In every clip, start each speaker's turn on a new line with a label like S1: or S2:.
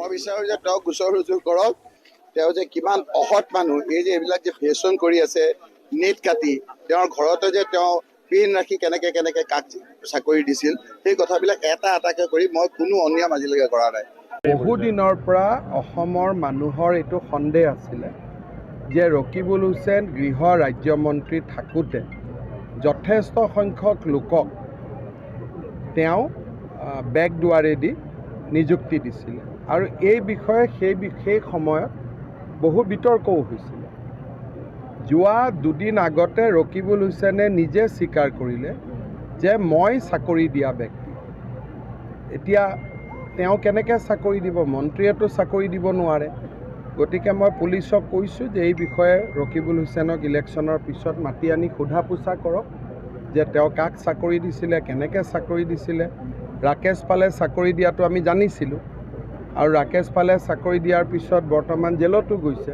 S1: মই বিচাৰোঁ যে তেওঁক গোচৰ ৰুজু কৰক। তেওঁ যে কিমান অসৎ মানুহ, এই যে এইবিলাক যে ফেশ্বন কৰি আছে নেট কাটি, তেওঁৰ ঘৰতে যে তেওঁ পিন ৰাখি কেনেকে কাক চাকৰি দিছিল, সেই কথাবিলাক এটা এটাকে কৰি মই কোনো অনিয়ম আজিলৈকে কৰা নাই।
S2: বহুদিনৰ পৰা অসমৰ মানুহৰ এইটো সন্দেহ আছিলে যে ৰকিবুল হুছেইন গৃহ ৰাজ্যমন্ত্ৰী থাকোঁতে যথেষ্ট সংখ্যক লোকক তেওঁ বেকদুৱাৰেদি নিযুক্তি দিছিলে আৰু এই বিষয়ে সেই সময়ত বহু বিতৰ্কও হৈছিলে। যোৱা দুদিন আগতে ৰকিবুল হুছেইনে নিজে স্বীকাৰ কৰিলে যে মই চাকৰি দিয়া ব্যক্তি। এতিয়া তেওঁ কেনেকৈ চাকৰি দিব? মন্ত্ৰীয়েতো চাকৰি দিব নোৱাৰে। গতিকে মই পুলিচক কৈছোঁ যে এই বিষয়ে ৰকিবুল হুছেইনক ইলেকশ্যনৰ পিছত মাতি আনি সোধা পোছা কৰক যে তেওঁ কাক চাকৰি দিছিলে, কেনেকৈ চাকৰি দিছিলে। ৰাকেশ পালে চাকৰি দিয়াটো আমি জানিছিলোঁ আৰু ৰাকেশ পালে চাকৰি দিয়াৰ পিছত বৰ্তমান জেলতো গৈছে।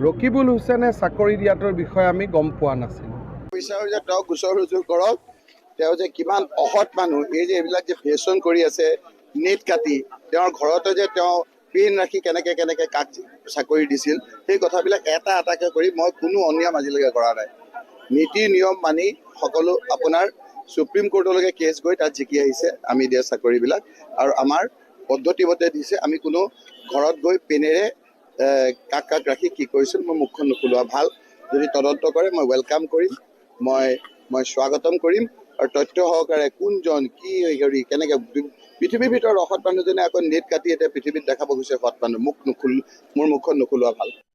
S2: ৰকিবুল হুছেইনে চাকৰি দিয়াটোৰ বিষয়ে আমি গম পোৱা নাছিলোঁ।
S1: বিচাৰোঁ যে তেওঁক গোচৰ ৰুজু কৰক। তেওঁ যে কিমান অসৎ মানুহ, এই যে এইবিলাক যে ফেশ্বন কৰি আছে নেট কাটি, তেওঁৰ ঘৰতে যে তেওঁ পিন ৰাখি কেনেকে কাক চাকৰি দিছিল, সেই কথাবিলাক এটা এটাকে কৰি মই কোনো অনিয়ম আজিলৈকে কৰা নাই। নীতি নিয়ম মানি সকলো আপোনাৰ সুপ্ৰিম কোৰ্টলৈকে কেছ গৈ তাত জিকি আহিছে আমি দিয়া চাকৰিবিলাক, আৰু আমাৰ পদ্ধতিমতে দিছে। আমি কোনো ঘৰত গৈ পেনেৰে কাক ৰাখি কি কৰিছিল মই মুখখন নোখোলোৱা ভাল। যদি তদন্ত কৰে মই ৱেলকাম কৰিম, মই স্বাগতম কৰিম, আৰু তথ্য সহকাৰে কোনজন কি হেৰি কেনেকৈ পৃথিৱীৰ ভিতৰত অসৎ মানুহজনে আকৌ নেট কাটি এতিয়া পৃথিৱীত দেখাব গৈছে সৎ মানুহ। মোৰ মুখখন নোখোলোৱা ভাল।